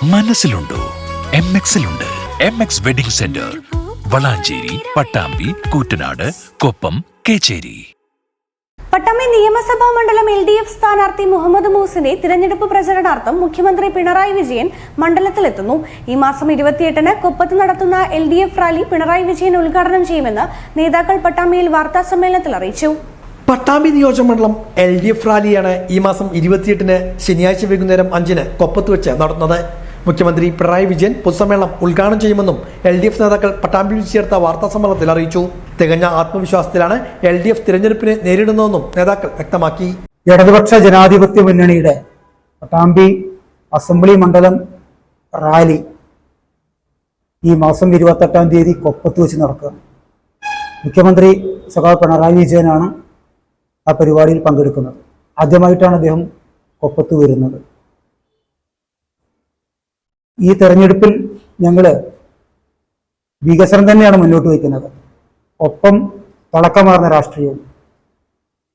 മനസ്സിലുണ്ടോ? MXലുണ്ട്. MX wedding centre, Valanchery, Pattambi, Koottanad, Koppam, Kechery. Pattambi നിയമസഭാ മണ്ഡലം LDF സ്ഥാനാർത്ഥി മുഹമ്മദ് മൂസിന്റെ തിരഞ്ഞെടുപ്പ് പ്രചരണാർത്ഥം മുഖ്യമന്ത്രി പിണറായി വിജയൻ മണ്ഡലത്തിലെത്തുന്നു. ഈ മാസം 28-ന് കൊപ്പത്ത് നടത്തുന്ന LDF റാലി പിണറായി വിജയൻ ഉദ്ഘാടനം ചെയ്യുമെന്ന് നേതാക്കൾ പട്ടാമ്പിയിൽ വാർത്താസമ്മേളനത്തിൽ അറിയിച്ചു. പട്ടാമ്പി നിയോജകമണ്ഡലം LDF റാലിയാണ് ഈ മാസം 28-ന് ശനിയാഴ്ച വൈകുന്നേരം 5-ന് കൊപ്പത്ത് വെച്ച് നടത്തുന്നത്. മുഖ്യമന്ത്രി പിണറായി വിജയൻ പൊതുസമ്മേളനം ഉദ്ഘാടനം ചെയ്യുമെന്നും LDF നേതാക്കൾ പട്ടാമ്പിയിൽ ചേർത്ത വാർത്താസമ്മേളനത്തിൽ അറിയിച്ചു. തികഞ്ഞ ആത്മവിശ്വാസത്തിലാണ് LDF തിരഞ്ഞെടുപ്പിനെ നേരിടുന്നതെന്നും നേതാക്കൾ വ്യക്തമാക്കി. ഇടതുപക്ഷ ജനാധിപത്യ മുന്നണിയുടെ പട്ടാമ്പി അസംബ്ലി മണ്ഡലം റാലി ഈ മാസം 28-ാം തീയതി കൊപ്പത്ത് വെച്ച് നടക്കുക. മുഖ്യമന്ത്രി സഖാവ് പിണറായി വിജയനാണ് ആ പരിപാടിയിൽ പങ്കെടുക്കുന്നത്. ആദ്യമായിട്ടാണ് അദ്ദേഹം കൊപ്പത്ത് വരുന്നത്. ഈ തെരഞ്ഞെടുപ്പിൽ ഞങ്ങൾ വികസനം തന്നെയാണ് മുന്നോട്ട് വയ്ക്കുന്നത്. ഒപ്പം തിളക്കമാർന്ന രാഷ്ട്രീയവും.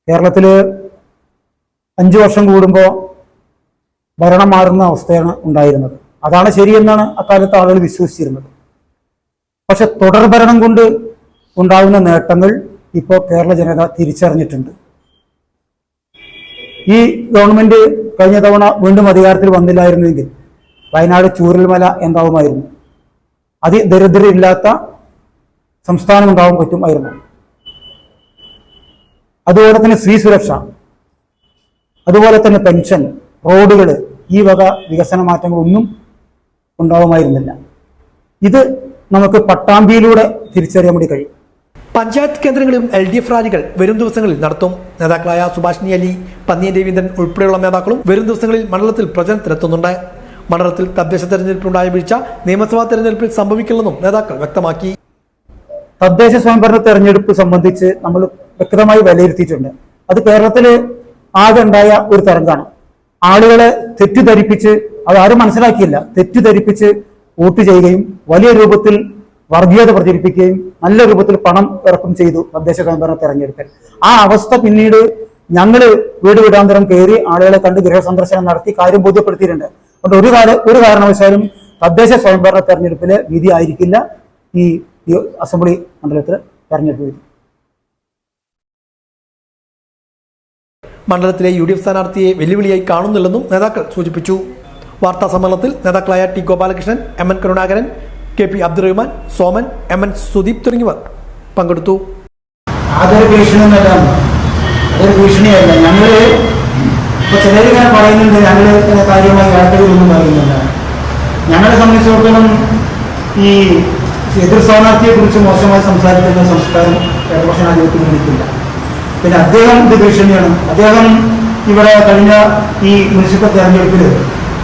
കേരളത്തിൽ 5 വർഷം കൂടുമ്പോൾ ഭരണം മാറുന്ന അവസ്ഥയാണ് ഉണ്ടായിരുന്നത്. അതാണ് ശരിയെന്നാണ് അക്കാലത്ത് ആളുകൾ വിശ്വസിച്ചിരുന്നത്. പക്ഷെ തുടർ ഭരണം കൊണ്ട് ഉണ്ടാകുന്ന നേട്ടങ്ങൾ ഇപ്പോൾ കേരള ജനത തിരിച്ചറിഞ്ഞിട്ടുണ്ട്. ഈ ഗവൺമെന്റ് കഴിഞ്ഞ തവണ വീണ്ടും അധികാരത്തിൽ വന്നില്ലായിരുന്നെങ്കിൽ വയനാട് ചൂരൽമല എന്താവുമായിരുന്നു? അതിദരിദ്രരില്ലാത്ത സംസ്ഥാനം ഉണ്ടാവാൻ പറ്റുമായിരുന്നു. അതുപോലെ തന്നെ സ്ത്രീ സുരക്ഷ, അതുപോലെ തന്നെ പെൻഷൻ, റോഡുകൾ, ഈ വക വികസന മാറ്റങ്ങളൊന്നും ഉണ്ടാവുമായിരുന്നില്ല. ഇത് നമുക്ക് പട്ടാമ്പിയിലൂടെ തിരിച്ചറിയാൻ വേണ്ടി കഴിയും. പഞ്ചായത്ത് കേന്ദ്രങ്ങളിലും LDF റാലികൾ വരും ദിവസങ്ങളിൽ നടത്തും. നേതാക്കളായ സുഭാഷിണി അലി, പന്നിയൻ രവീന്ദ്രൻ ഉൾപ്പെടെയുള്ള നേതാക്കളും വരും ദിവസങ്ങളിൽ മണ്ഡലത്തിൽ പ്രചരണത്തിനെത്തുന്നുണ്ട്. മണ്ഡലത്തിൽ തദ്ദേശ തെരഞ്ഞെടുപ്പിലുണ്ടായ വീഴ്ച നിയമസഭാ തെരഞ്ഞെടുപ്പിൽ സംഭവിക്കില്ലെന്നും നേതാക്കൾ വ്യക്തമാക്കി. തദ്ദേശ സ്വയംഭരണ തെരഞ്ഞെടുപ്പ് സംബന്ധിച്ച് നമ്മൾ വ്യക്തമായി വിലയിരുത്തിയിട്ടുണ്ട്. അത് കേരളത്തിൽ ആകെ ഉണ്ടായ ഒരു തരംഗമാണ്. ആളുകളെ തെറ്റിദ്ധരിപ്പിച്ച്, അത് ആരും മനസ്സിലാക്കിയില്ല, തെറ്റിദ്ധരിപ്പിച്ച് വോട്ട് ചെയ്യുകയും വലിയ രൂപത്തിൽ വർഗീയത പ്രചരിപ്പിക്കുകയും നല്ല രൂപത്തിൽ പണം ഇറക്കും ചെയ്തു തദ്ദേശ സ്വയംഭരണ തെരഞ്ഞെടുപ്പിൽ. ആ അവസ്ഥ പിന്നീട് ഞങ്ങൾ വീട് വീടാന്തരം കയറി ആളുകളെ കണ്ട് ഗൃഹസന്ദർശനം നടത്തി കാര്യം ബോധ്യപ്പെടുത്തിയിട്ടുണ്ട്. അതുകൊണ്ട് ഒരു കാരണവശാലും തദ്ദേശ സ്വയംഭരണ തെരഞ്ഞെടുപ്പിലെ വിധി ആയിരിക്കില്ല ഈ അസംബ്ലി മണ്ഡലത്തിൽ തെരഞ്ഞെടുപ്പ് വിധി. മണ്ഡലത്തിലെ UDF സ്ഥാനാർത്ഥിയെ വെല്ലുവിളിയായി കാണുന്നില്ലെന്നും നേതാക്കൾ സൂചിപ്പിച്ചു. വാർത്താ സമ്മേളനത്തിൽ നേതാക്കളായ T Gopalakrishnan, MN Karunakaran, KP Abdurahman, Soman, MN Sudeep തുടങ്ങിയവർ പങ്കെടുത്തു. അതൊരു ഭീഷണിയല്ല. ഞങ്ങള് ഇപ്പൊ ചിലരിങ്ങനെ പറയുന്നുണ്ട് ഞങ്ങള് കാര്യമായി യാത്രകളൊന്നും പറയുന്നില്ല. ഞങ്ങളെ സംബന്ധിച്ചിടത്തോളം ഈ എതിർ സ്ഥാനാർത്ഥിയെ കുറിച്ച് മോശമായി സംസാരിക്കുന്ന സംസ്കാരം ഇടതുപക്ഷ ജനാധിപത്യ മുന്നണിക്കില്ല. പിന്നെ അദ്ദേഹം ഇത് ഭീഷണിയാണ്. അദ്ദേഹം ഇവിടെ കഴിഞ്ഞ ഈ മുനിസിപ്പൽ തെരഞ്ഞെടുപ്പിൽ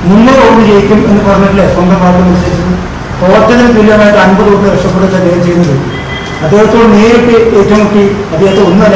300 വോട്ട് ജയിക്കും എന്ന് പറഞ്ഞിട്ടില്ലേ സ്വന്തം പാർട്ടി മത്സരിച്ചത്. തോറ്റതിന് തുല്യമായിട്ട് 50 വോട്ട് രക്ഷപ്പെടുത്തി അദ്ദേഹം ചെയ്യുന്നത്. അദ്ദേഹത്തോട് നേരിട്ട് ഏറ്റുമുട്ടി അദ്ദേഹത്തെ ഒന്നല്ല